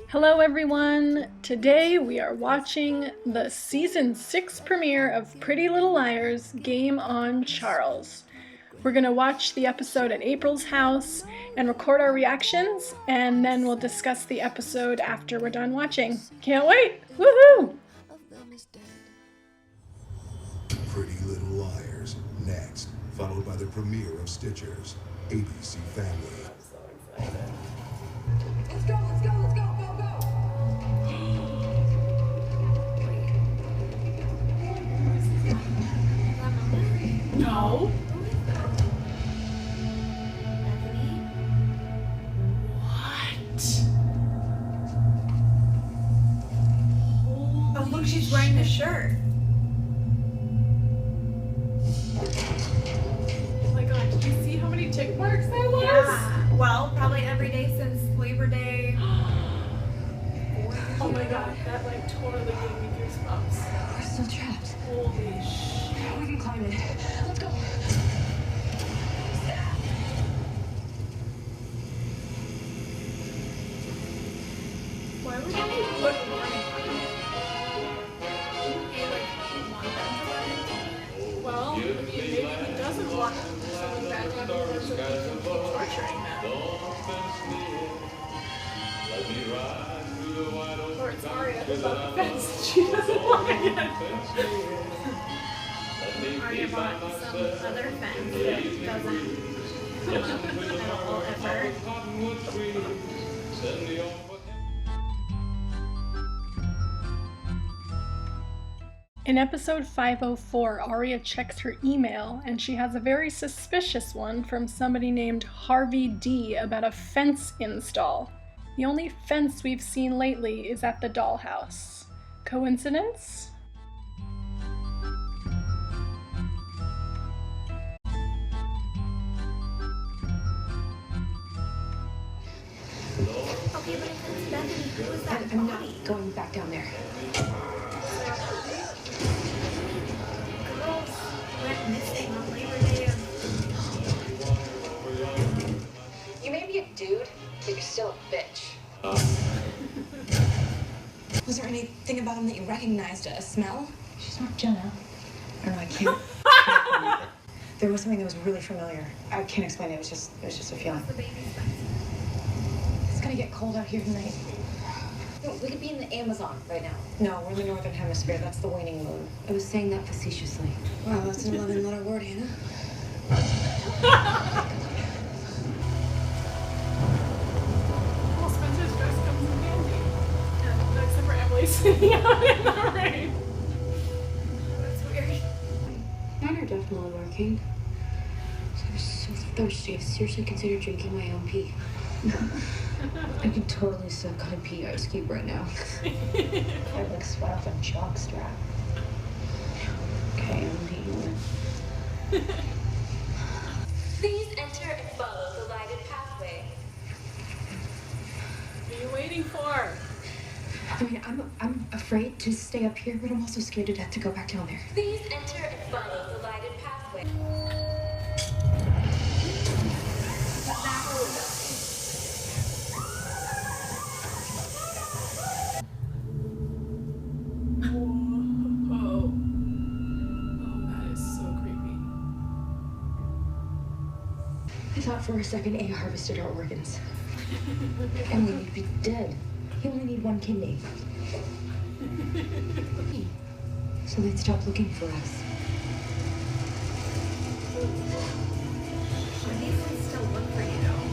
Hello everyone! Today we are watching the season 6 premiere of Pretty Little Liars Game on Charles. We're gonna watch the episode at April's house and record our reactions, and then we'll discuss the episode after we're done watching. Can't wait! Woohoo! Pretty Little Liars, next, followed by the premiere of Stitcher's ABC Family. I'm so excited. Let's go, let's go, let's go, go, go! No. What? Oh, look, she's wearing the shirt. Oh my god, did you see how many tick marks there was? Yeah. Well, probably every day since Labor Day. Oh my god, that like totally gave me goosebumps. We're still trapped. Holy shit. We can climb it. Let's go. Why would you put warning on it? Wouldn't he like want them to run into it? Well, I mean, maybe he doesn't want someone bad to run into it so he can keep torturing them. Or it's Arya who's on the fence and she doesn't want to get. Arya bought some other fence that doesn't ever. In episode 504, Arya checks her email and she has a very suspicious one from somebody named Harvey D about a fence install. The only fence we've seen lately is at the dollhouse. Coincidence? Okay, but if it's Bethany, who is that I'm not body? going back down there. Girls went missing on Labor Day. You may be a dude, but you're still a bitch. Was there anything about him that you recognized? A smell? She's not Jenna. I don't know, I can't. There was something that was really familiar. I can't explain it. It was just a feeling. The baby's back. It's gonna get cold out here tonight. No, we could be in the Amazon right now. No, we're in the northern hemisphere. That's the waning moon. I was saying that facetiously. Wow, that's an 11-letter word, Hannah. Well, Spencer's dress comes in handy. And except for Emily sitting out in the rain. That's weird. Mine are definitely working. I was so thirsty. I seriously considered drinking my own pee. I could totally suck on a pee ice cube right now. I like sweat off a jock strap. Okay, I'm peeing. Please enter and follow the lighted pathway. What are you waiting for? I mean, I'm afraid to stay up here, but I'm also scared to death to go back down there. Please enter and follow the lighted pathway. Whoa. Oh, that is so creepy. I thought for a second A harvested our organs. And we'd be dead. You only need one kidney. So they'd stop looking for us. Should these ones still look for you, though?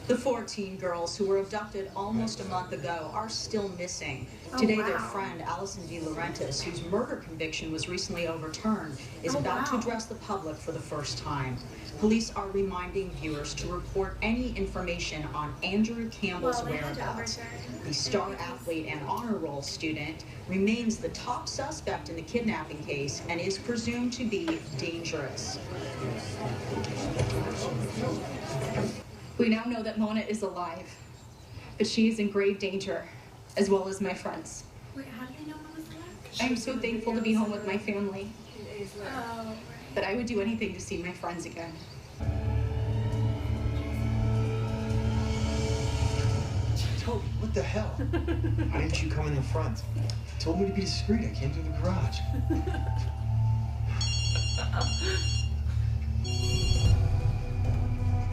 The 14 girls who were abducted almost a month ago are still missing. Today, their wow. friend, Allison De Laurentiis, whose murder conviction was recently overturned, is about to wow. address the public for the first time. Police are reminding viewers to report any information on Andrew Campbell's Well, they had to whereabouts. overturn The star athlete and honor roll student remains the top suspect in the kidnapping case and is presumed to be dangerous. We now know that Mona is alive, but she is in grave danger. as well as my friends. Wait, how do they know Mama's black? I'm so thankful to be home with my family, Oh, right. but I would do anything to see my friends again. Toby, what the hell? Why didn't you come in the front? You told me to be discreet. I came through the garage.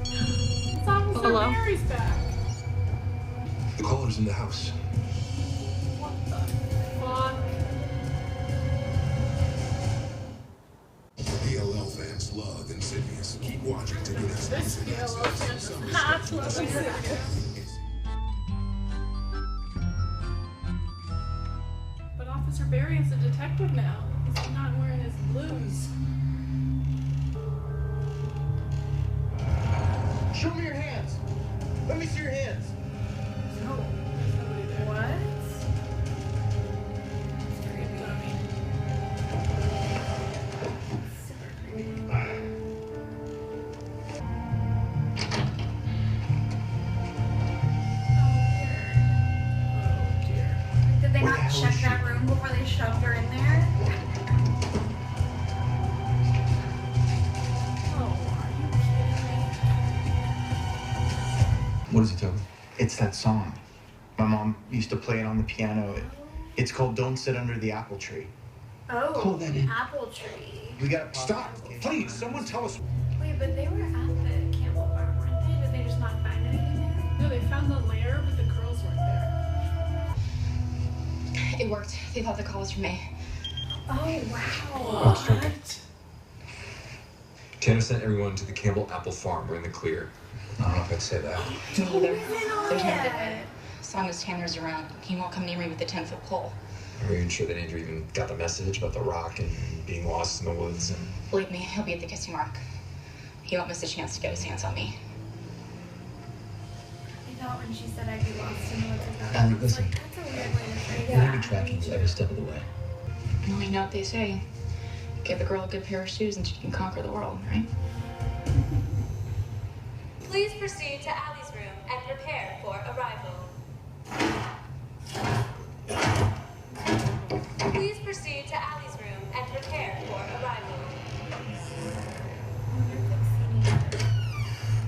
It's Officer Mary's back. The caller's in the house. What the fuck? PLL fans love Insidious. Keep watching to get This exclusive PLO access. fan does Some not love Insidious. But Officer Barry is a detective now. He's not wearing his blues. Show me your hands. Let me see your hands. No, there's nobody there. What? It's creepy on me. Super creepy. Oh dear. Did they Where the not hell check is she? that room before they shoved her in there? Oh, are you kidding me? What is it, Toby? It's that song. My mom used to play it on the piano. It's called Don't Sit Under the Apple Tree. Oh, Call that in. apple tree. We gotta Stop! Please, someone tell us. Wait, but they were at the Campbell farm, weren't they? Did they just not find anything there? No, they found the lair, but the girls weren't there. It worked. They thought the call was from me. Oh, wow. What? Tanner sent everyone to the Campbell Apple Farm. We're in the clear. I don't know if I'd say that. Me neither. There's no dead. As long as Tanner's around, he won't come near me with the 10-foot pole. Are you even sure that Andrew even got the message about the rock and being lost in the woods? And Believe me, he'll be at the kissing rock. He won't miss a chance to get his hands on me. I thought when she said I'd be lost in the woods, I thought, Allie, I was listen. like, that's a weird way to phrase We're gonna that. be tracking you every step of the way. Well, you know what they say. Give a girl a good pair of shoes and she can conquer the world, right? Please proceed to Allie's room and prepare for arrival. Please proceed to Allie's room and prepare for arrival.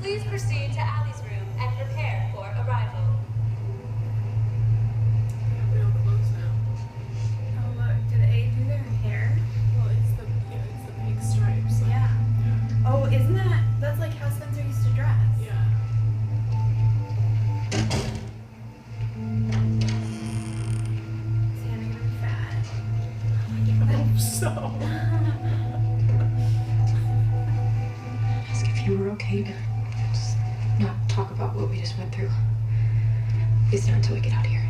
Please proceed to Allie's room and prepare for arrival. They have real clothes now. Oh, look, did A do their hair? Well, it's the pink stripes. Like, Yeah. Yeah. Oh, that's like how Spencer used to dress. Yeah. Is Hannah gonna be fat? I hope so. Ask if you were okay to just not talk about what we just went through. At least not until we get out of here.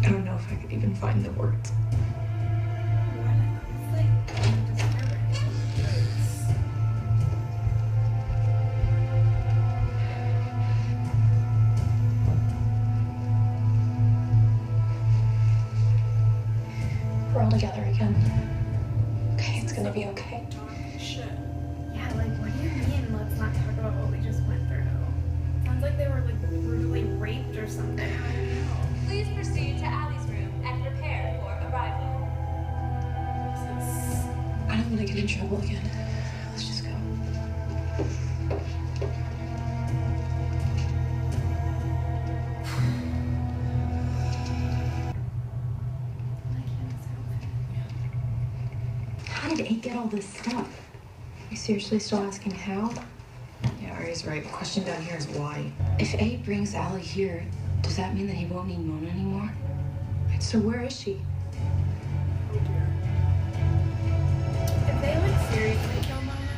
I don't know if I could even find the words. It's like disturbing. We're all together again. Okay, it's gonna be okay. Shit. Yeah, like, what do you mean, let's not talk about what we just went through? Sounds like they were, like, brutally raped or something. I don't know. Please proceed to Allie's room and prepare for arrival. I don't want to get in trouble again. Let's just go. How did A get all this stuff? You seriously still asking how? Yeah, Ari's right. The question down here is why. If A brings Allie here, does that mean that he won't need Mona anymore? So where is she? Oh dear. If they, like, seriously kill Mona,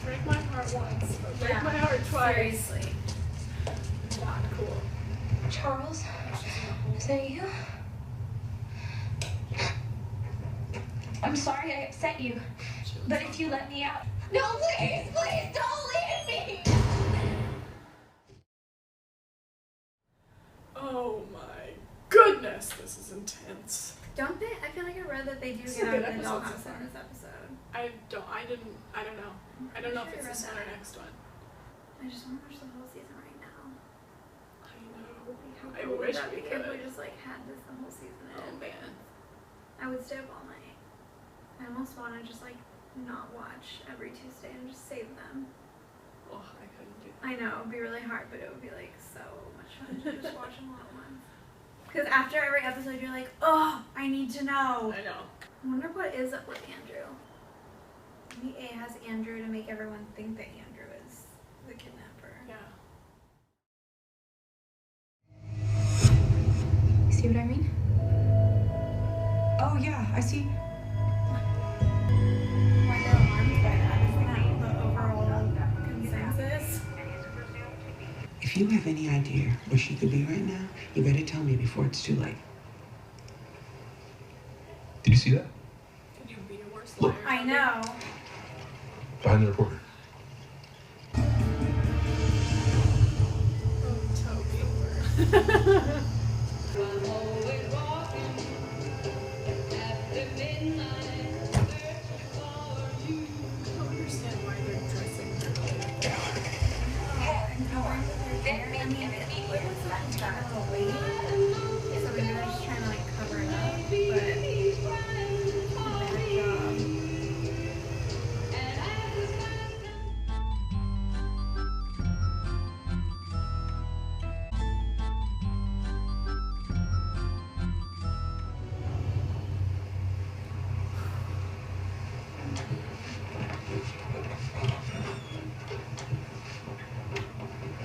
Break my heart once, but break yeah, my heart twice. seriously. Not cool. Charles? Is that you? I'm sorry I upset you, but if you let me out... No, please, please, don't leave me! Oh my goodness, this is intense. Don't they? I feel like I read that they do This is get a out good of the episode so dollhouse far. in this episode. I don't know. I don't know if it's this one or next one. I just want to watch the whole season right now. I wish that we because could. we just like had this the whole season. Oh man. I would stay up all night. I almost want to just like not watch every Tuesday and just save them. Oh, I couldn't do that. I know, it would be really hard, but it would be like so much fun to just watch them all at once. Because after every episode, you're like, oh, I need to know. I know. I wonder what is up with Andrew. Maybe A has Andrew to make everyone think that Andrew is the kidnapper. Yeah. See what I mean? Oh, yeah, I see. Why they're alarmed by that? Isn't that the overall consensus? If you have any idea where she could be right now, you better tell me before it's too late. Did you see that? Could you be a worse liar? I know. Behind the reporter. Oh, Toby. I don't understand why they're dressing So maybe they're just trying to like cover it up, but bad job.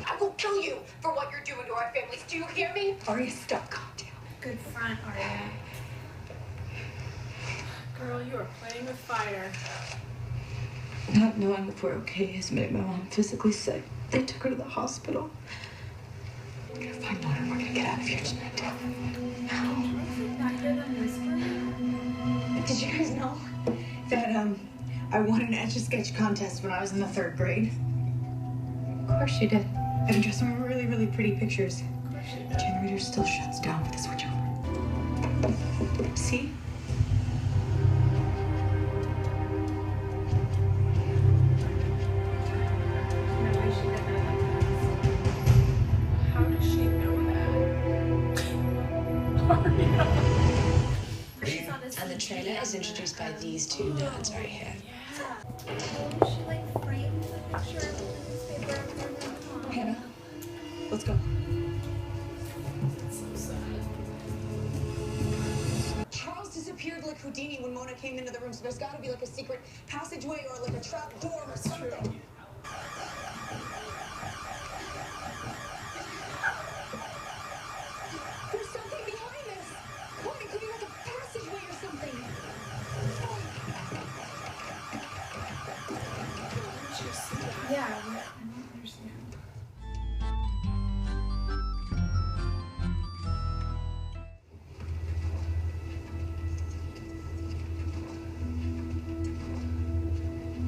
I will kill you for what you're doing to our families. Do you hear me? Arya, stop. Calm down. Good front, Arya. Girl, you are playing with fire. Not knowing if we're okay has made my mom physically sick. They took her to the hospital. We're gonna find out and we're gonna get out of here tonight. Not hear them whispering? Did you guys know that I won an Etch-a-Sketch contest when I was in the 3rd grade? Of course you did. I drew some really, really pretty pictures. The generator still shuts down with the switch over. See? No way she did that. How does she know that? Arya. She's on this And the trailer is introduced by these two nerds right here. She like framed the picture of the newspaper of her mom. Hannah, let's go. So sad. Charles disappeared like Houdini when Mona came into the room, so there's got to be like a secret passageway or like a trap door or something. There's something behind this. Come on, it could be like a passageway or something. Yeah, I don't understand.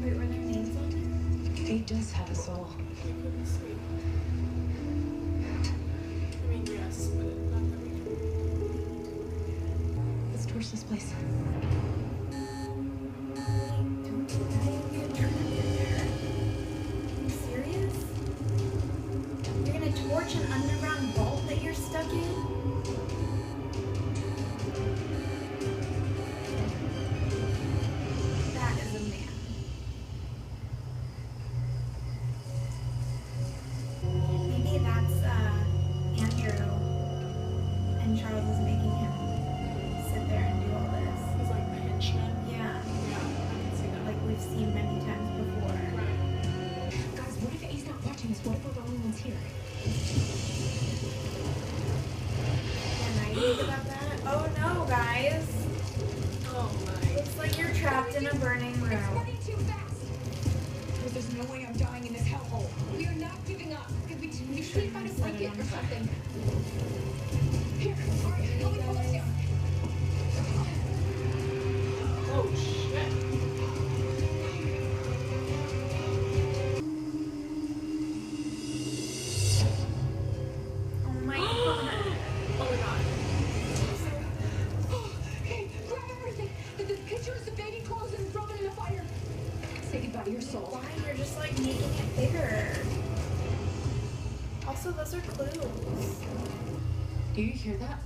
Wait, were their names on there? Fate does have a soul. We couldn't sleep. I mean, yes, but not that we can. Let's torch this place. Serious? You're gonna torch an underground vault that you're stuck in? That is a man. Maybe that's Andrew, and Charles is making him sit there and do all this. He's like the henchman. Yeah, Yeah, I can see that. like we've seen many times before. Guys, what if A's not watching us? What if we're the only ones here? And I think about that. Oh no, guys. Oh my. Looks like you're trapped in a burning room. Running too fast. Because there's no way I'm dying in this hellhole. We are not giving up. We should find a blanket or something. Here, Arya, help me pull us down. Oh shit. Oh my god. Oh my god. Okay, grab everything. The pictures, the baby clothes, and throw them in the fire. Say goodbye to your soul. Why? You're just like making it bigger. Also, those are clues. Do Do you hear that?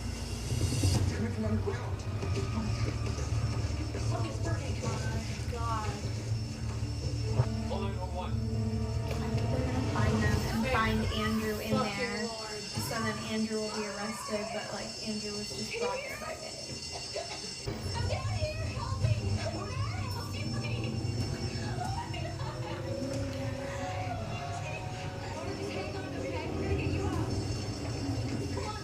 Coming from underground. Something's burning. Oh my god. Hold on, hold on. They're gonna find them and Thank find Andrew in fucking there. Lord. So then Andrew will be arrested, but like Andrew was just brought there by May. I'm down here! Help me! Help me! Just hang on, okay? We're gonna get you out. Come on.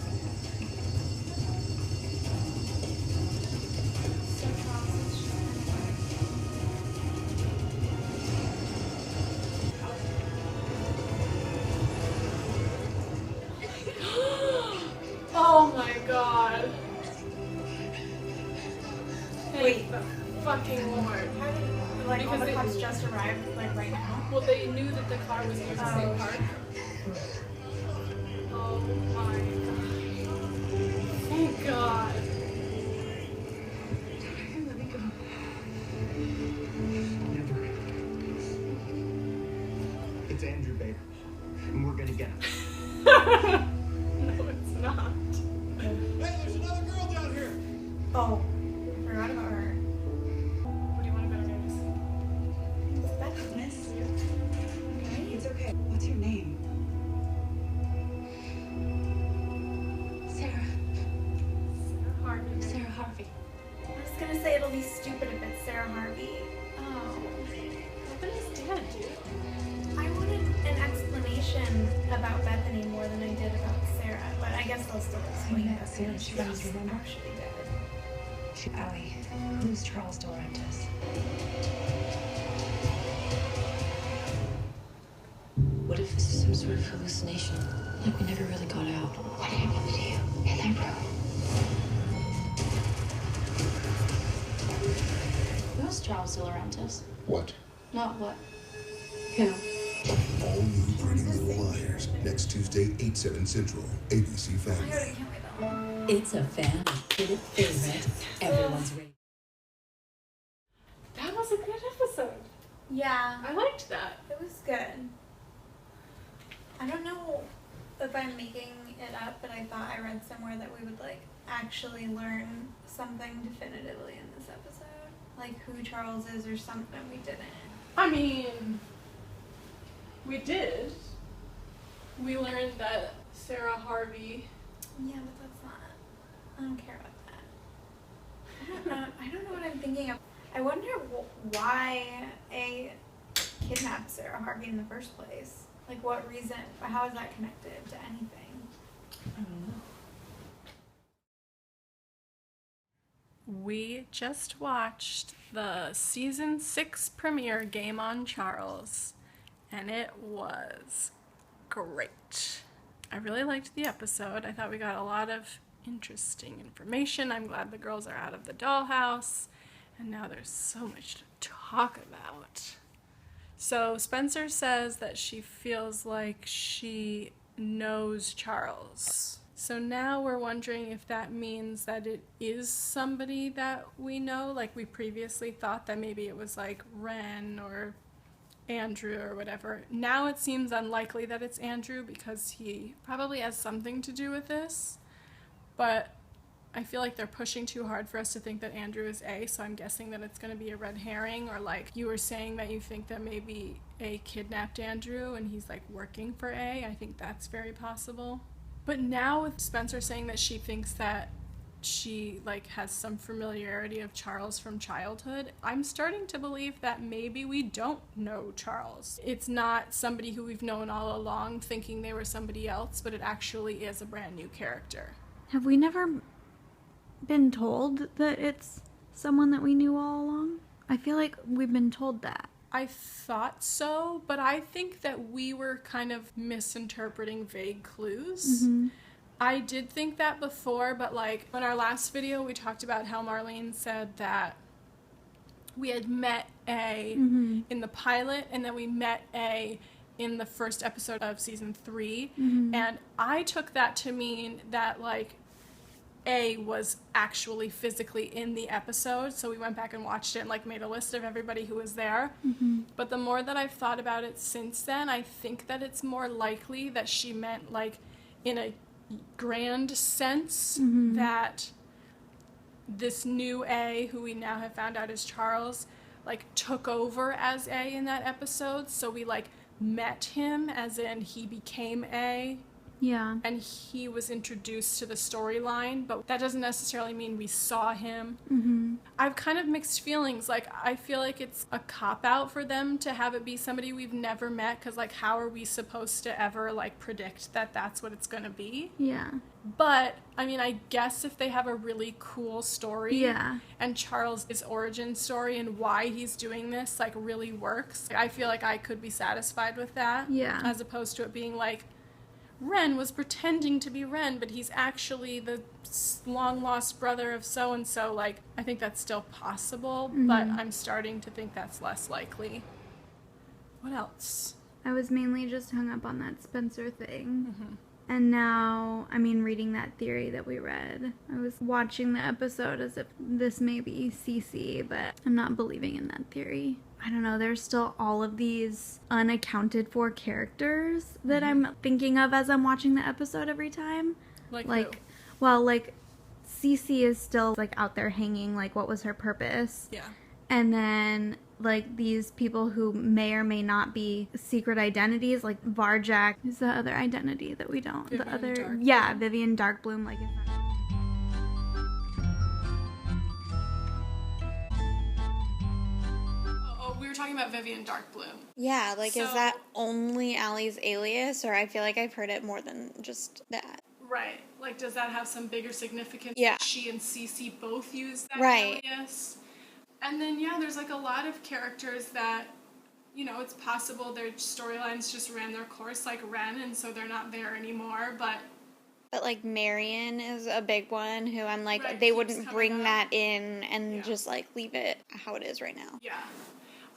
So Charles is Oh my god. Thank Wait. the fucking Lord. How did, like, all Because the they- cops just arrived, like, right now? Well, they knew that the car was near the same park. Oh my god. Thank God. Let me go. Never. It's Andrew, babe. And we're gonna get him. No, it's not. Hey, there's another girl down here! Oh, forgot about her. What do you want to better notice? That's Miss, right. it's okay. What's your name? Sarah. Harvey. Sarah Harvey. I was gonna say it'll be stupid if it's Sarah Harvey. Oh. But he's dead, dude. I wanted an explanation about Bethany more than I did about Sarah, but I guess they'll still explain Yeah, Bethany. Sarah's She's friends, remember? actually dead. Allie, who's Charles De Laurentiis? What if this is some sort of hallucination? Like we never really got out. What happened to you in that room? Who's Charles De Laurentiis? What? Not what. Who? All new Pretty Little Liars. Next Tuesday, 8/7 Central. ABC I Family. already can't wait though. It's a fan favorite. Everyone's ready. That was a good episode. Yeah, I liked that. it was good. I don't know if I'm making it up, but I thought I read somewhere that we would like actually learn something definitively in this episode. Like who Charles is or something. We didn't. I mean, we did. We learned that Sarah Harvey. Yeah, but that's not. I don't care about that. I don't know what I'm thinking of. I wonder why A kidnapped Sarah Harvey in the first place. Like, what reason? How is that connected to anything? I don't know. We just watched the season 6 premiere Game on Charles, and it was great. I really liked the episode. I thought we got a lot of interesting information. I'm glad the girls are out of the dollhouse, and now there's so much to talk about. So Spencer says that she feels like she knows Charles. So now we're wondering if that means that it is somebody that we know. Like we previously thought that maybe it was like Ren or Andrew or whatever. Now it seems unlikely that it's Andrew because he probably has something to do with this. But I feel like they're pushing too hard for us to think that Andrew is A, so I'm guessing that it's going to be a red herring, or like you were saying that you think that maybe A kidnapped Andrew and he's like working for A. I think that's very possible. But now with Spencer saying that she thinks that she like has some familiarity of Charles from childhood, I'm starting to believe that maybe we don't know Charles. It's not somebody who we've known all along thinking they were somebody else, but it actually is a brand new character. Have we never been told that it's someone that we knew all along? I feel like we've been told that. I thought so, but I think that we were kind of misinterpreting vague clues. Mm-hmm. I did think that before, but like in our last video, we talked about how Marlene said that we had met A in the pilot and then we met A in the first episode of season 3. And I took that to mean that like A was actually physically in the episode, so we went back and watched it and like made a list of everybody who was there. But the more that I've thought about it since then, I think that it's more likely that she meant like in a grand sense that this new A, who we now have found out is Charles, like took over as A in that episode. So we like met him, as in he became A. Yeah. And he was introduced to the storyline, but that doesn't necessarily mean we saw him. I've kind of mixed feelings. Like, I feel like it's a cop-out for them to have it be somebody we've never met, because, like, how are we supposed to ever, like, predict that that's what it's going to be? Yeah. But, I mean, I guess if they have a really cool story, Yeah. and Charles' origin story and why he's doing this, like, really works, I feel like I could be satisfied with that. Yeah. As opposed to it being like, Ren was pretending to be Ren, but he's actually the long-lost brother of so-and-so. Like, I think that's still possible, but I'm starting to think that's less likely. What else? I was mainly just hung up on that Spencer thing. And now, I mean, reading that theory that we read, I was watching the episode as if this may be Cece, but I'm not believing in that theory. I don't know, there's still all of these unaccounted for characters that I'm thinking of as I'm watching the episode every time. Like who? Well, like, Cece is still, like, out there hanging, like, what was her purpose? Yeah. And then, like, these people who may or may not be secret identities, like Varjak is the other identity that we don't. Vivian the other, Darkbloom. yeah, Vivian Darkbloom, like, is that... We were talking about Vivian Darkbloom. Yeah, like, is So- that only Allie's alias, or I feel like I've heard it more than just that. Right. Like, does that have some bigger significance? Yeah. That she and Cece both use that Right. alias? And then, yeah, there's, like, a lot of characters that, you know, it's possible their storylines just ran their course, like Ren, and so they're not there anymore, but... But, like, Marion is a big one who I'm like, Right, they keeps wouldn't coming bring up. that in and just, like, leave it how it is right now. Yeah.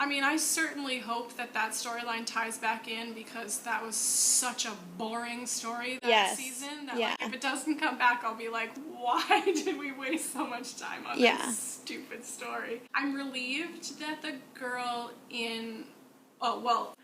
I mean, I certainly hope that that storyline ties back in, because that was such a boring story that season. That, like, if it doesn't come back, I'll be like, why did we waste so much time on this stupid story? I'm relieved that the girl in... Oh, well,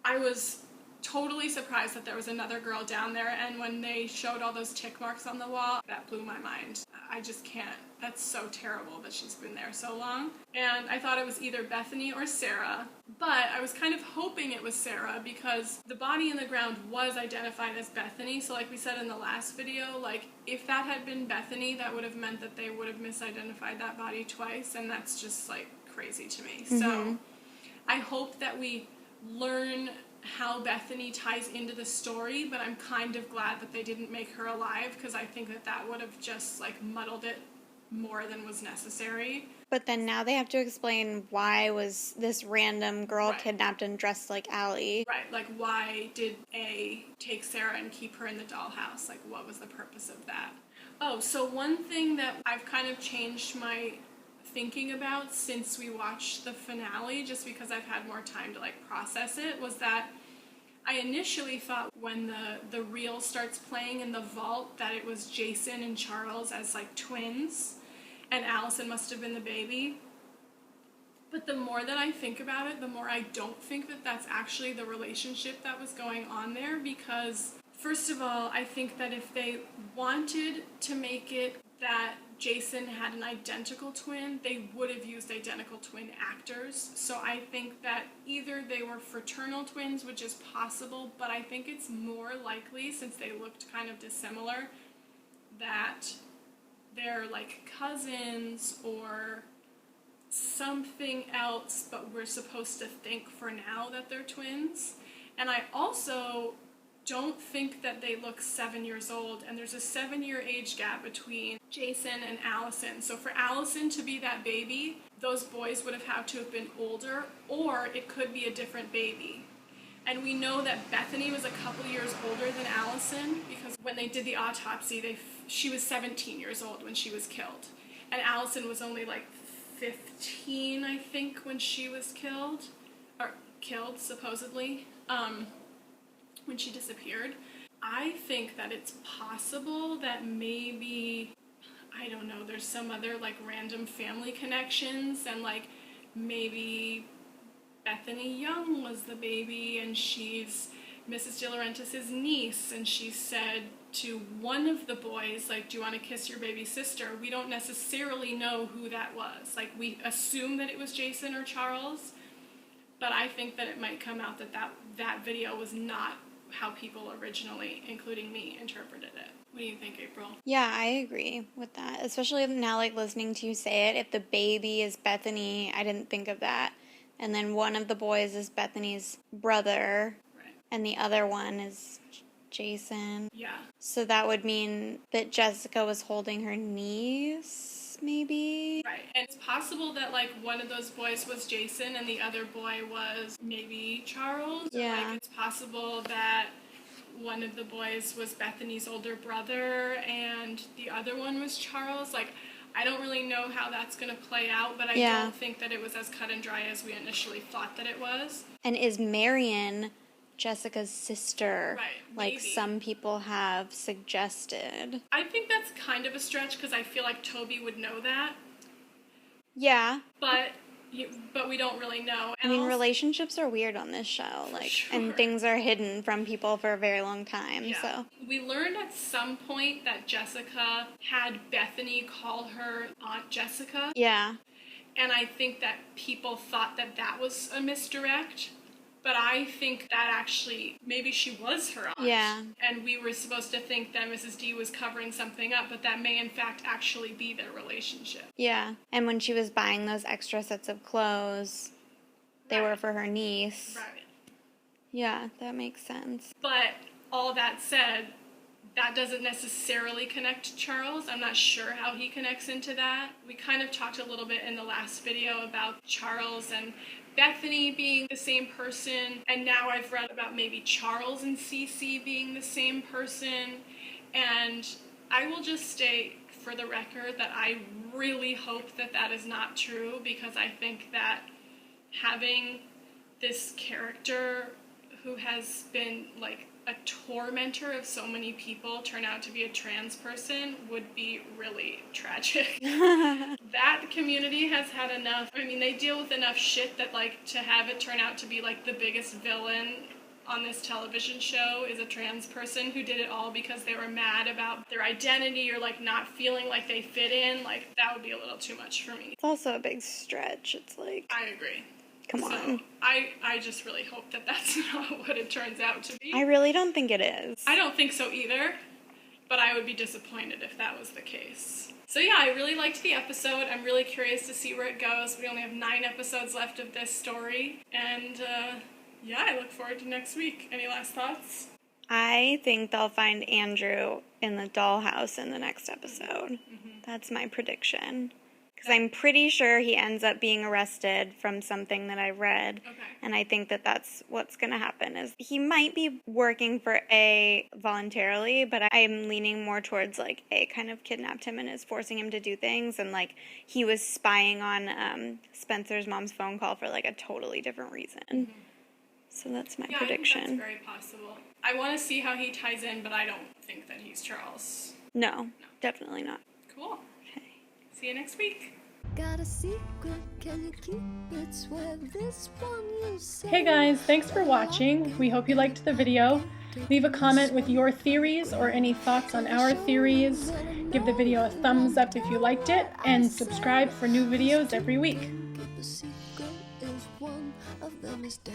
I was totally surprised that there was another girl down there, and when they showed all those tick marks on the wall, that blew my mind. I just can't. That's so terrible that she's been there so long. And I thought it was either Bethany or Sarah, but I was kind of hoping it was Sarah, because the body in the ground was identified as Bethany, so like we said in the last video, like, if that had been Bethany, that would have meant that they would have misidentified that body twice, and that's just, like, crazy to me. So I hope that we learn how Bethany ties into the story, but I'm kind of glad that they didn't make her alive, because I think that that would have just, like, muddled it more than was necessary. But then now they have to explain why was this random girl kidnapped and dressed like Allie. Right, like, why did A take Sarah and keep her in the dollhouse? Like, what was the purpose of that? Oh, so one thing that I've kind of changed my thinking about since we watched the finale, just because I've had more time to, like, process it, was that I initially thought when the reel starts playing in the vault that it was Jason and Charles as, like, twins, and Allison must have been the baby. But the more that I think about it, the more I don't think that that's actually the relationship that was going on there, because, first of all, I think that if they wanted to make it that Jason had an identical twin, they would have used identical twin actors. So I think that either they were fraternal twins, which is possible, but I think it's more likely, since they looked kind of dissimilar, that they're, like, cousins or something else, but we're supposed to think for now that they're twins. And I also don't think that they look 7 years old, and there's a 7-year age gap between Jason and Allison. So for Allison to be that baby, those boys would have had to have been older, or it could be a different baby. And we know that Bethany was a couple years older than Allison, because when they did the autopsy, she was 17 years old when she was killed. And Allison was only, like, 15, I think, when she was killed. Or killed, supposedly. When she disappeared. I think that it's possible that maybe I don't know, there's some other like random family connections, and like maybe Bethany Young was the baby and she's Mrs. De Laurentiis' niece, and she said to one of the boys, like, do you want to kiss your baby sister? We don't necessarily know who that was. Like, we assume that it was Jason or Charles, but I think that it might come out that that video was not how people originally, including me, interpreted it. What do you think, April? Yeah, I agree with that. Especially now, like, listening to you say it, if the baby is Bethany, I didn't think of that. And then one of the boys is Bethany's brother, right, and the other one is Jason. Yeah. So that would mean that Jessica was holding her niece, maybe? Right. And it's possible that, like, one of those boys was Jason and the other boy was maybe Charles. Yeah. Like, it's possible that one of the boys was Bethany's older brother and the other one was Charles. Like, I don't really know how that's going to play out, but I don't think that it was as cut and dry as we initially thought that it was. And is Marion Jessica's sister, right, like maybe some people have suggested? I think that's kind of a stretch because I feel like Toby would know that. Yeah. But we don't really know. And I mean, relationships are weird on this show, like, and things are hidden from people for a very long time, yeah. So. We learned at some point that Jessica had Bethany call her Aunt Jessica. Yeah. And I think that people thought that that was a misdirect. But I think that actually, maybe she was her aunt. Yeah. And we were supposed to think that Mrs. D was covering something up, but that may in fact actually be their relationship. Yeah. And when she was buying those extra sets of clothes, they were for her niece. Right. Yeah, that makes sense. But all that said, that doesn't necessarily connect to Charles. I'm not sure how he connects into that. We kind of talked a little bit in the last video about Charles and Bethany being the same person, and now I've read about maybe Charles and Cece being the same person, and I will just state for the record that I really hope that that is not true, because I think that having this character who has been like a tormentor of so many people turn out to be a trans person would be really tragic. That community has had enough. I mean, they deal with enough shit that, like, to have it turn out to be like the biggest villain on this television show is a trans person who did it all because they were mad about their identity or like not feeling like they fit in. Like, that would be a little too much for me. It's also a big stretch. It's like, I agree. Come on. I just really hope that that's not what it turns out to be. I really don't think it is. I don't think so either, but I would be disappointed if that was the case. So yeah, I really liked the episode. I'm really curious to see where it goes. We only have 9 episodes left of this story, and yeah, I look forward to next week. Any last thoughts? I think they'll find Andrew in the dollhouse in the next episode. Mm-hmm. That's my prediction. Because I'm pretty sure he ends up being arrested from something that I read. Okay. And I think that that's what's going to happen. Is he might be working for A voluntarily, but I'm leaning more towards, like, A kind of kidnapped him and is forcing him to do things. And, like, he was spying on Spencer's mom's phone call for, like, a totally different reason. Mm-hmm. So that's my prediction. I think that's very possible. I want to see how he ties in, but I don't think that he's Charles. No, definitely not. Cool. See you next week. Got a secret, can you keep it? Swear this one you say. Hey guys, thanks for watching. We hope you liked the video. Leave a comment with your theories or any thoughts on our theories. Give the video a thumbs up if you liked it, and subscribe for new videos every week. The secret if one of them is dead.